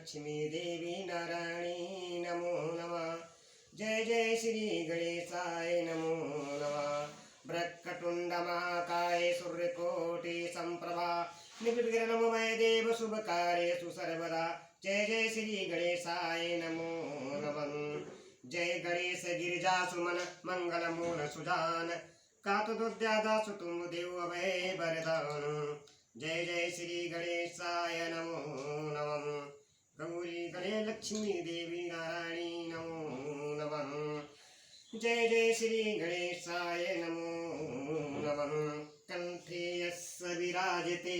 लक्ष्मी देवी नारायणी नमो नमः। जय जय श्री गणेशाय नमो नमः। वक्रतुंड महाकाय सूर्यकोटि संप्रभा निर्विघ्नं देव शुभ कार्येषु सर्वदा। जय जय श्री गणेशाय नमो नमः। जय गणेश गिरिजा सुमन मंगल मूल सुजान कातुद्यादा सुतुम देव अभय वरदान। जय जय श्री गणेशाय नमो नमः। गौरी गणे लक्ष्मी देवी नारायणी नमो नमः। जय जय श्री गणेशाय नमो नमः। कंठे यस्य विराजते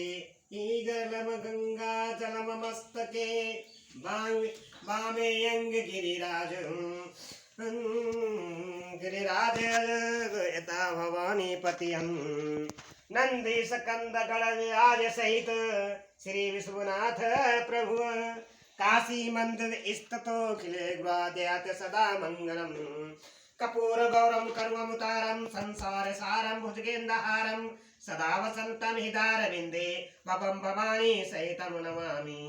ईगलम गंगा जलम मस्तके वामे अंग गिरिराज गिरिराज यथा भवानी पतिहं नंदी सकंद गणराज सहित श्री विश्वनाथ प्रभु काशी मंदिर स्थितो खिले ग्वाद्यात सदा मंगलम। कपूर गौरम कर्वमुतारम संसार सारम भुजगेन्द्रहारम सदा वसंतम हृदयारविंदे भवम भवानी सहितम नमामि।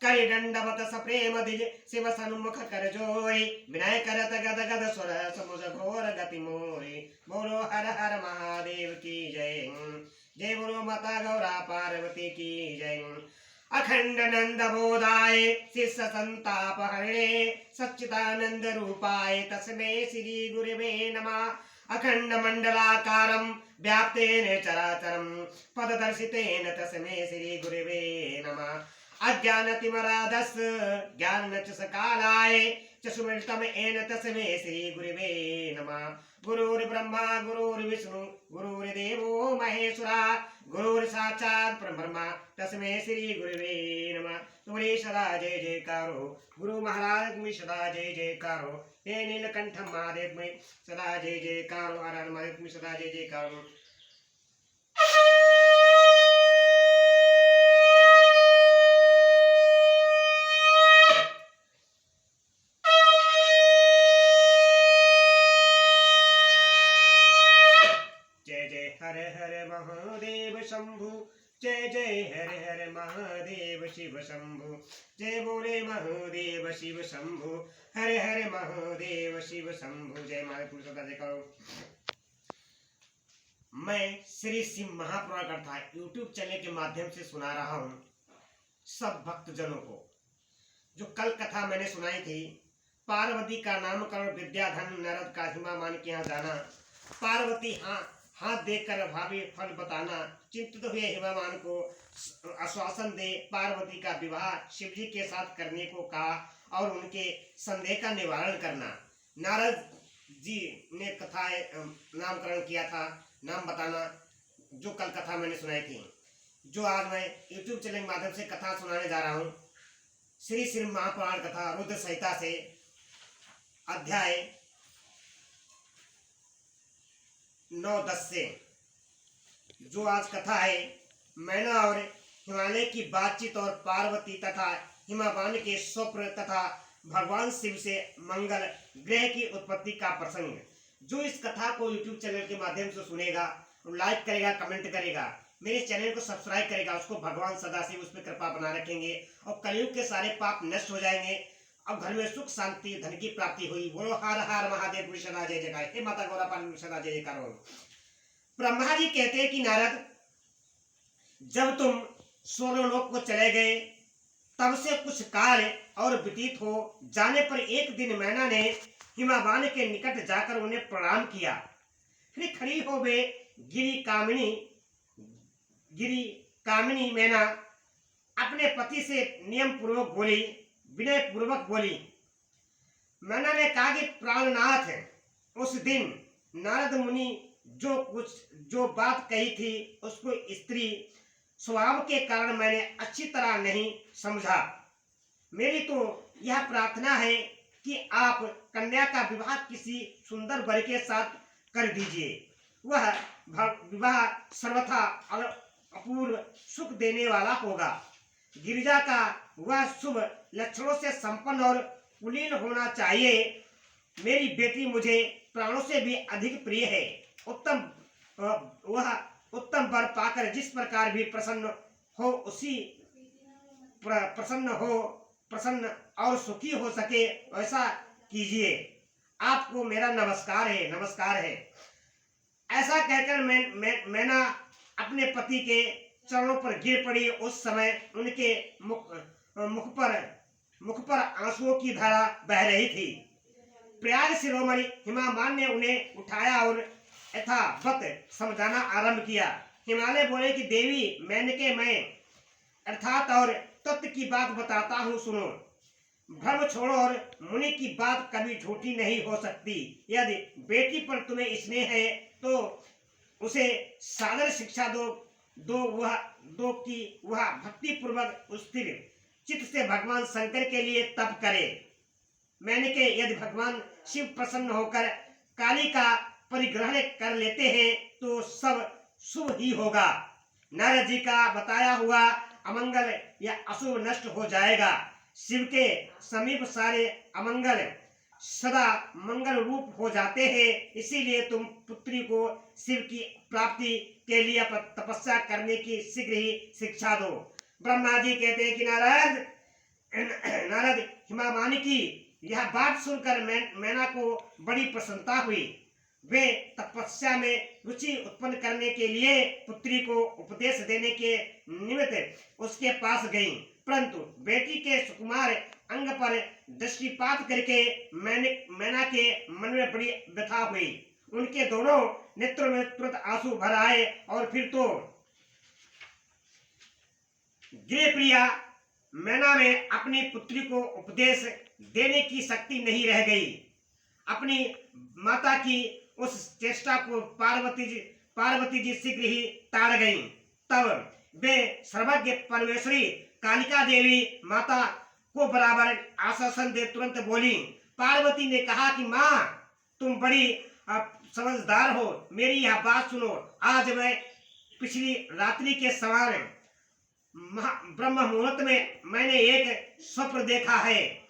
करिदंडवत सप्रेम द्विज शिव सन्मुख कर जोई विनय करत गद गद सुर समुझ घोर गति मोई। बोलो हर हर महादेव की जय। जय बोलो माता गौरा पार्वती की जय। अखंड नंद बोधाय शिष्य संताप हरणे सच्चिदानंद रूपाय तस्मै श्री गुरुवे नमः। अखंड मंडलाकारं व्याप्तेन चराचरं पददर्शितेन तस्मै श्री गुरुवे नमः। अज्ञानतिमराधस् ज्ञाननचसकालाय चक्षुमृतम येन तस्मै श्री गुरुवे नमः। गुरुर्ब्रह्मा गुरुर्विष्णु गुरुर्देवो महेश्वरा गुरुर्साक्षात् परब्रह्म तस्मै श्री गुरुवे नमः। तुम्हारी सदा जय जयकारो गुरु महाराज तुम्हें सदा जय जयकारो। हे नीलकंठ महादेव में सदा जय जयकारो। हर हर महादेव तुम्हें सदा जय जयकारो। हर हर महादेव शंभु जय जय हर हर महादेव शिव शंभु। जय बोले महादेव शिव शंभु हर हर महादेव शिव शंभु। जय महादेव सदा जय करो। मैं श्री शिव महापुराण कथा यूट्यूब चैनल के माध्यम से सुना रहा हूँ सब भक्तजनों को। जो कल कथा मैंने सुनाई थी पार्वती का नामकरण विद्याधन नारद का हिमा मान के यहाँ जाना। पार्वती हाथ देकर भावी फल बताना। चिंतित हुए हिमामान को आश्वासन दे पार्वती का विवाह शिवजी के साथ करने को कहा और उनके संदेह का निवारण करना। नारद जी ने कथा नामकरण किया था नाम बताना जो कल कथा मैंने सुनाई थी। जो आज मैं यूट्यूब चैनल के माध्यम से कथा सुनाने जा रहा हूँ श्री श्री महापुराण कथा रुद्र संहिता से अध्याय 9-10 से। जो आज कथा है मैना और हिमालय की बातचीत और पार्वती तथा हिमावान के स्वप्न तथा भगवान शिव से मंगल ग्रह की उत्पत्ति का प्रसंग। जो इस कथा को यूट्यूब चैनल के माध्यम से सुनेगा लाइक करेगा कमेंट करेगा मेरे चैनल को सब्सक्राइब करेगा उसको भगवान सदाशिव उस पर कृपा बना रखेंगे और कलयुग के सारे पाप नष्ट हो जाएंगे। अब घर में सुख शांति धन की प्राप्ति हुई। बोलो हर हर महादेव सदा जय जयकार। हे माता गौरा पार्वती सदा जय जयकार। ब्रह्मा जी कहते हैं कि नारद जब तुम स्वर्गलोक को चले गए तब से कुछ काल और व्यतीत हो जाने पर एक दिन मैना ने हिमावान के निकट जाकर उन्हें प्रणाम किया। फिर खड़ी हो गए गिरी कामिनी मैना अपने पति से नियम पूर्वक बोली विनय पूर्वक बोली। मैना ने कहा कि प्राणनाथ उस दिन नारद मुनि जो बात कही थी उसको स्त्री स्वभाव के कारण मैंने अच्छी तरह नहीं समझा। मेरी तो यह प्रार्थना है कि आप कन्या का विवाह किसी सुंदर वर के साथ कर दीजिए। वह विवाह सर्वथा अपूर्व सुख देने वाला होगा। गिरिजा का वह शुभ लक्षणों से संपन्न और कुलीन होना चाहिए। मेरी बेटी मुझे प्राणों से भी अधिक प्रिय है। वह उत्तम वर पाकर जिस प्रकार भी प्रसन्न हो प्रसन्न और सुखी हो सके वैसा कीजिए। आपको मेरा नमस्कार है, नमस्कार है। ऐसा कहकर मैना अपने पति के चरणों पर गिर पड़ी। उस समय उनके मुख पर आंसुओं की धारा बह रही थी। प्रयाग शिरोमणि हिमामान ने उन्हें उठाया और यथावत समझाना आरंभ किया। हिमालय बोले कि देवी, मैंने मैं अर्थात और तत्व की बात बताता हूँ, सुनो। भ्रम छोड़ो और मुनि की बात कभी झूठी नहीं हो सकती। यदि बेटी पर तुम्हें स्नेह है तो उसे सादर शिक्षा दो कि वह भक्ति पूर्वक स्थिर चित्त से भगवान शंकर के लिए तप करे। मैंने के यदि भगवान शिव प्रसन्न होकर काली का परिग्रहण कर लेते हैं तो सब शुभ ही होगा। नारद जी का बताया हुआ अमंगल या अशुभ नष्ट हो जाएगा। शिव के समीप सारे अमंगल सदा मंगल रूप हो जाते हैं। इसीलिए तुम पुत्री को शिव की प्राप्ति के लिए तपस्या करने की शीघ्र ही शिक्षा दो। ब्रह्मा जी कहते हैं कि नारद हिमामानी की यह बात सुनकर मैना को बड़ी प्रसन्नता हुई। वे तपस्या में रुचि उत्पन्न करने के लिए पुत्री को उपदेश देने के निमित्त उसके पास गईं। परंतु बेटी के सुकुमार अंग पर दृष्टिपात करके मैना के मन में बड़ी व्यथा हुई। उनके दोनों नेत्रों में तुरंत आंसू भर आए और फिर तो गृह प्रिया मैना में अपनी पुत्री को उपदेश देने की शक्ति नहीं रह गई। अपनी माता की उस चेष्टा को पार्वती जी शीघ्र ही ताड़ गईं। तब वे सर्वज्ञ परमेश्वरी कालिका देवी माता को बराबर आश्वासन दे तुरंत बोली। पार्वती ने कहा कि माँ, तुम बड़ी समझदार हो, मेरी यह बात सुनो। आज मैं पिछली रात्रि के समान ब्रह्म मुहूर्त में मैंने एक स्वप्न देखा है,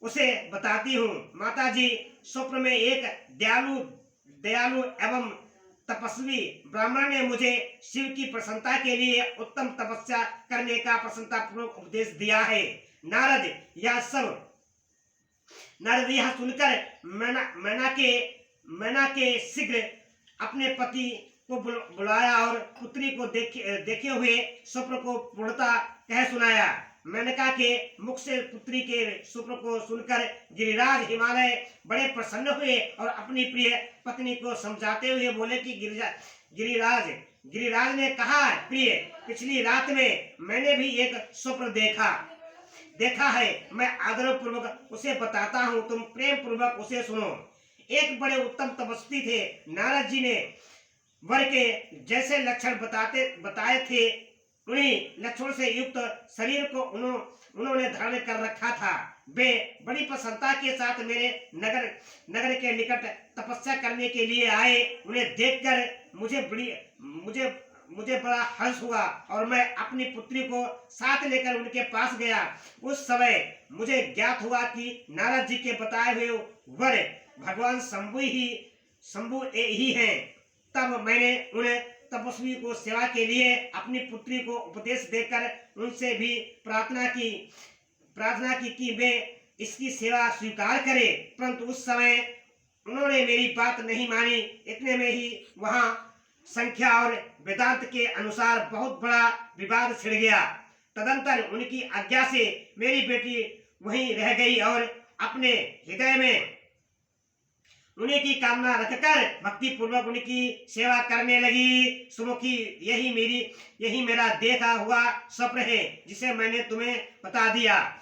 उसे बताती हूँ। माता जी, स्वप्न में एक दयालु एवं तपस्वी ब्राह्मण ने मुझे शिव की प्रसन्नता के लिए उत्तम तपस्या करने का प्रसन्नता पूर्वक उपदेश दिया है। नारद यह सुनकर मैना के शीघ्र अपने पति को बुलाया और पुत्री को देखे हुए स्वप्न को पूर्णता कह सुनाया। मेनका के मुख से पुत्री के स्वप्न को सुनकर गिरिराज हिमालय बड़े प्रसन्न हुए और अपनी प्रिय पत्नी को समझाते हुए बोले कि गिरिराज ने कहा, प्रिय, पिछली रात में मैंने भी एक स्वप्न देखा है। मैं आदर पूर्वक उसे बताता हूँ, तुम प्रेम पूर्वक उसे सुनो। एक बड़े उत्तम तपस्वी थे। नारद जी ने वर के जैसे लक्षण बताए थे, उन्हीं लक्षणों से युक्त शरीर को उन्होंने धारण कर रखा था। वे बड़ी प्रसन्नता के साथ मेरे नगर के निकट तपस्या करने के लिए आए। उन्हें देखकर मुझे बड़ा हर्ष हुआ और मैं अपनी पुत्री को साथ लेकर उनके पास गया। उस समय मुझे ज्ञात हुआ कि नारद जी के बताए हुए वर भगवान शंभु ही हैं। तब मैंने उन्हें तपस्वी को सेवा के लिए अपनी पुत्री को उपदेश देकर उनसे भी प्रार्थना की कि वे इसकी सेवा स्वीकार करें। परंतु उस समय उन्होंने मेरी बात नहीं मानी। इतने में ही वहां संख्या और वेदांत के अनुसार बहुत बड़ा विवाद छिड़ गया। तदंतर उनकी आज्ञा से मेरी बेटी वहीं रह गई और अपने हृदय में उन्हीं की कामना रखकर भक्ति पूर्वक उनकी सेवा करने लगी। सुमुखी, यही मेरा देखा हुआ स्वप्न है जिसे मैंने तुम्हें बता दिया।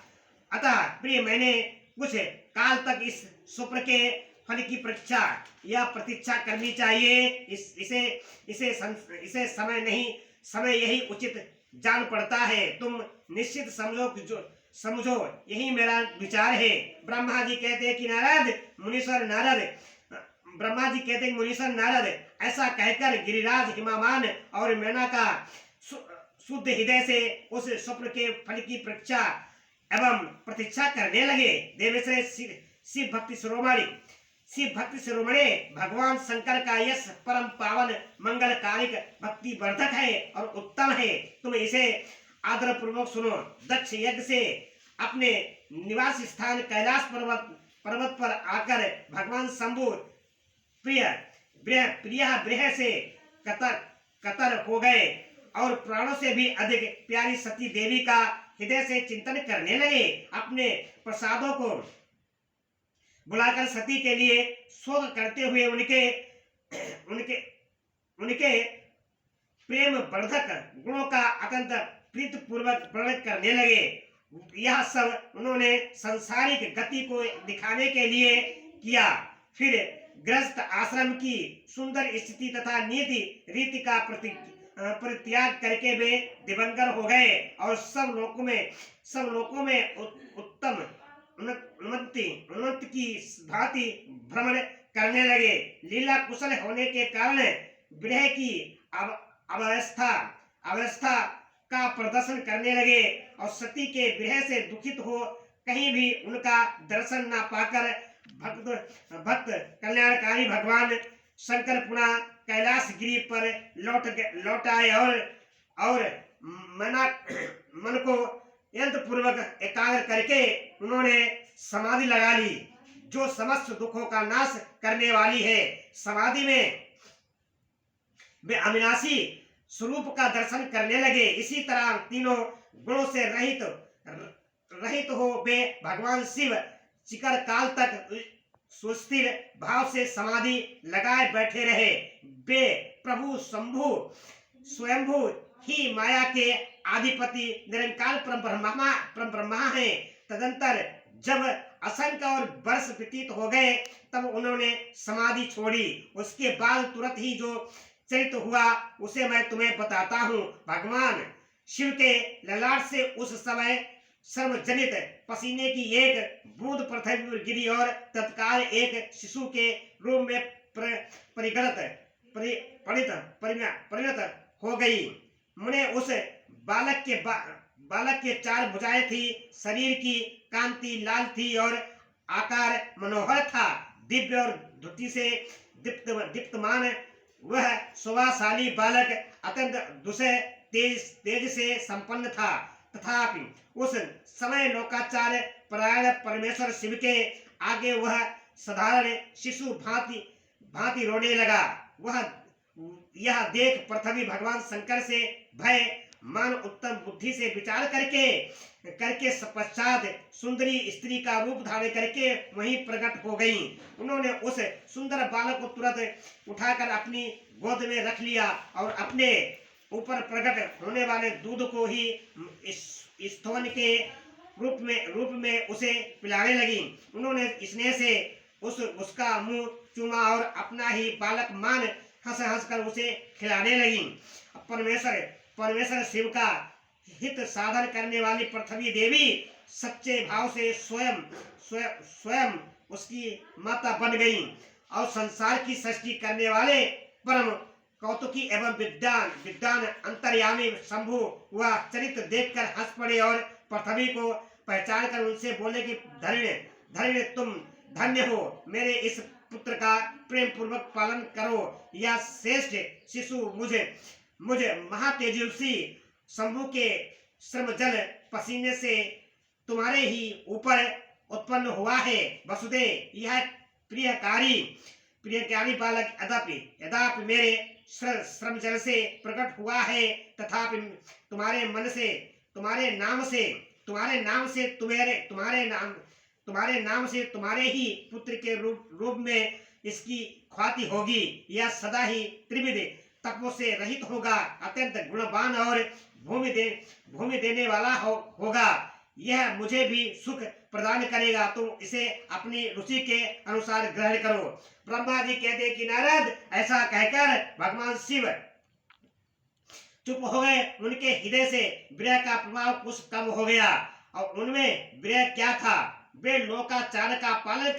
अतः प्रिय, मैंने कुछ काल तक इस स्वप्न के फल की परीक्षा या प्रतीक्षा करनी चाहिए। इसे समय यही उचित जान पड़ता है। तुम निश्चित समझो, यही मेरा विचार है। ब्रह्मा जी कहते हैं कि ब्रह्मा जी कहते हैं मुनीश्वर नारद, ऐसा कहकर गिरिराज हिमामान और मैना का शुद्ध हृदय से उस स्वप्न के फल की परीक्षा एवं प्रतीक्षा करने लगे। देवेश्वर शिव भक्ति शिरोमणि भगवान शंकर का यश परम पावन मंगलकारिक भक्ति वर्धक है और उत्तम है। तुम इसे आदर पूर्वक सुनो। दक्ष यज्ञ से अपने निवास स्थान कैलाश पर्वत पर आकर भगवान शंभु प्रिय ब्रह से कतर कतर हो गए और प्राणों से भी अधिक प्यारी सती देवी का हृदय से चिंतन करने लगे। अपने प्रसादों को बुलाकर सती के लिए शोक करते हुए उनके उनके उनके प्रेम वर्धक गुणों का अत्यंत प्रीति पूर्वक वर्णन करने लगे। यह सब उन्होंने सांसारिक गति को दिखाने के लिए किया। फिर ग्रस्त आश्रम की सुंदर स्थिति तथा नीति रीति का परित्याग करके वे दिवंगत हो गए और सब लोकों में उत्तम उन्नति की भांति भ्रमण करने लगे। लीला कुशल होने के कारण विरह की अवस्था का प्रदर्शन करने लगे और सती के विरह से दुखित हो कहीं भी उनका दर्शन न पाकर भक्त कल्याणकारी भगवान शंकर पुनः कैलाश गिरी पर लौट आए और मन को यंत्र पूर्वक एकाग्र करके उन्होंने समाधि लगा ली जो समस्त दुखों का नाश करने वाली है। समाधि में वे अविनाशी स्वरूप का दर्शन करने लगे। इसी तरह तीनों गुणों से रहित हो वे भगवान शिव चिकर काल तक सुस्थिर भाव से समाधि लगाए बैठे रहे। वे प्रभु शंभु स्वयंभू ही माया के आधिपति निरंकार परम ब्रह्मा हैं। तदंतर जब असंख्य और वर्ष व्यतीत हो गए तब उन्होंने समाधि छोड़ी। उसके बाद तुरंत ही जो चरित हुआ उसे मैं तुम्हें बताता हूँ। भगवान शिव के ललाट से उस समय श्रम जनित पसीने की एक बूंद पृथ्वी पर गिरी और तत्काल एक शिशु के रूप में परिणत हो गई। मुने उस बालक के 4 भुजाएं थी। शरीर की कांति लाल थी और आकार मनोहर था। दिव्य और धुति से दीप्तमान वह शोभाशाली बालक अत्यंत दुसह तेज से संपन्न था। तथापि उस समय लोकाचार्य परायण परमेश्वर शिव के आगे वह साधारण शिशु भांति रोने लगा। वह यह देख पृथ्वी भगवान शंकर से भय मान उत्तम बुद्धि से विचार करके पश्चात सुंदरी स्त्री का रूप धारण करके वहीं प्रकट हो गई। उन्होंने उस सुंदर बालक को तुरंत उठाकर अपनी गोद में रख लिया और अपने ऊपर प्रकट होने वाले दूध को ही स्तवन के रूप में उसे पिलाने लगी। उन्होंने स्नेह से उसका मुंह चूमा और अपना ही बालक मान हंस कर उसे खिलाने लगी। परमेश्वर शिव का हित साधन करने वाली पृथ्वी देवी सच्चे भाव से स्वयं उसकी माता बन गई और संसार की सृष्टि करने वाले परम कौतुकी एवं विद्वान अंतर्यामी शंभु वह चरित्र देखकर हंस पड़े और पृथ्वी को पहचान कर उनसे बोले कि धन्य तुम धन्य हो। मेरे इस पुत्र का प्रेम पूर्वक पालन करो। यह श्रेष्ठ शिशु मुझे महातेजस्वी शंभु के श्रम जल पसीने से तुम्हारे ही ऊपर उत्पन्न हुआ है। वसुदेव यह प्रियकारी बालक यद्यपि मेरे श्रम जल से प्रकट हुआ है तथापि तुम्हारे नाम से तुम्हारे ही पुत्र के रूप में इसकी ख्याति होगी। यह सदा ही त्रिविध तत्वों से रहित होगा, अत्यंत गुणवान और भूमि देने वाला होगा। यह मुझे भी सुख प्रदान करेगा। तुम इसे अपनी रुचि के अनुसार ग्रहण करो। ब्रह्मा जी कहते कि नारद ऐसा कहकर भगवान शिव चुप हो गए। उनके हृदय से विरह का प्रभाव कुछ कम हो गया और उनमें विरह क्या था। वे लोकाचार का पालन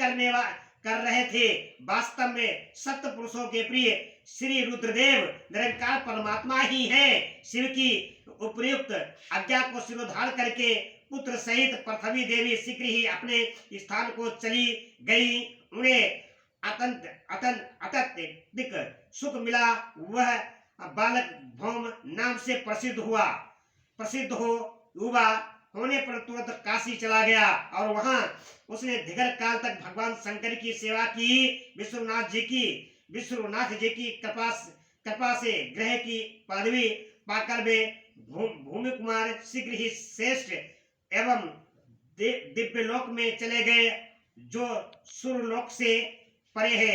कर रहे थे। वास्तव में सत्य पुरुषों के प्रिय श्री रुद्रदेव निरंकार परमात्मा ही है। शिव की उपयुक्त आज्ञा को सिरोधार करके पुत्र सहित पृथ्वी देवी शीघ्र ही अपने स्थान को चली गई। उन्हें अत्यधिक सुख मिला। वह बालक भौम नाम से प्रसिद्ध हुआ होने पर तुरंत काशी चला गया और वहां उसने दीर्घ काल तक भगवान शंकर की सेवा की। विश्वनाथ जी की कृपा से ग्रह की पदवी पाकर वे भूमि कुमार शीघ्र ही श्रेष्ठ एवं दिव्य लोक में चले गए, जो सुरलोक से परे है।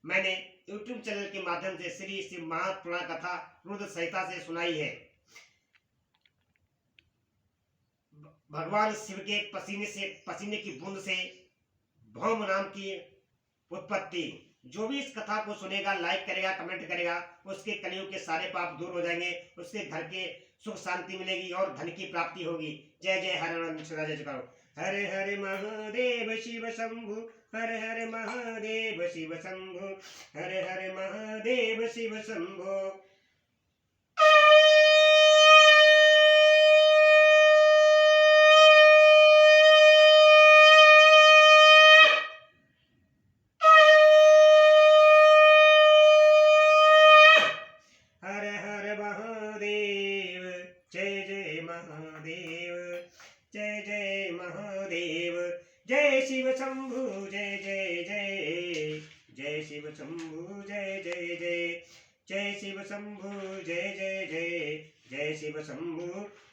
मैंने YouTube चैनल के माध्यम से श्री शिव महापुराण कथा रुद्र संहिता से सुनाई है। भगवान शिव के पसीने की बूंद से भौम नाम की उत्पत्ति। जो भी इस कथा को सुनेगा, लाइक करेगा, कमेंट करेगा, उसके कलियुग के सारे पाप दूर हो जाएंगे, उसके घर के सुख शांति मिलेगी और धन की प्राप्ति होगी। जय जय हरे करो। हरे हरे महादेव शिव शंभु, हरे हरे महादेव शिव शंभु, हरे हरे महादेव शिव शंभु। जय जय महादेव, जय जय महादेव, जय शिव शंभु, जय जय जय, जय शिव शंभु, जय जय जय, जय शिव शंभु, जय जय जय, जय शिव शंभु,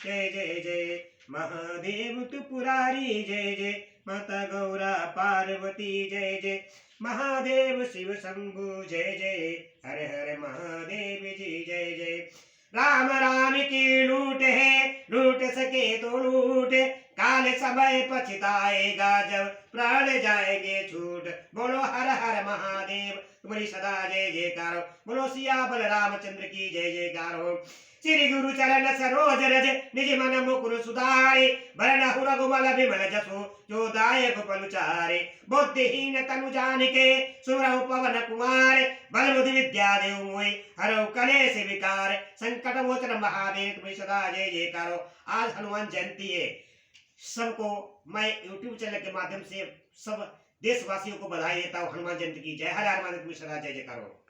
जय जय जय। महादेव तु पुरारी, जय जय माता गौरा पार्वती, जय जय महादेव शिव शंभु, जय जय हरे हरे महादेव जी, जय जय। राम राम की लूट है, लूट सके तो लूट, काल समय पछताएगा जब प्राण जाएंगे छूट। बोलो हर हर महादेव, तुम्हारी सदा जय जयकार। बोलो सिया बलरामचंद्र की जय जयकार हो। श्री गुरु चरण सरोज रज, निज मन मुकुर सुधारे, बरन रघुमल बिमल जसु, जो दायक पलुचारे। बुद्धिहीन तनु जानिके, सुरहु पवन कुमार, बल बुद्धि विद्या देव मोहि, हरौ कलेश विकार। संकट मोचन महादेव, तुम्हारी सदा जय जयकार हो। आज हनुमान जयंती है। सबको मैं YouTube चैनल के माध्यम से सब देशवासियों को बधाई देता हूँ। हनुमान जयंती की जय। हर हनुमान, तुम्हारी सदा जय जयकार हो।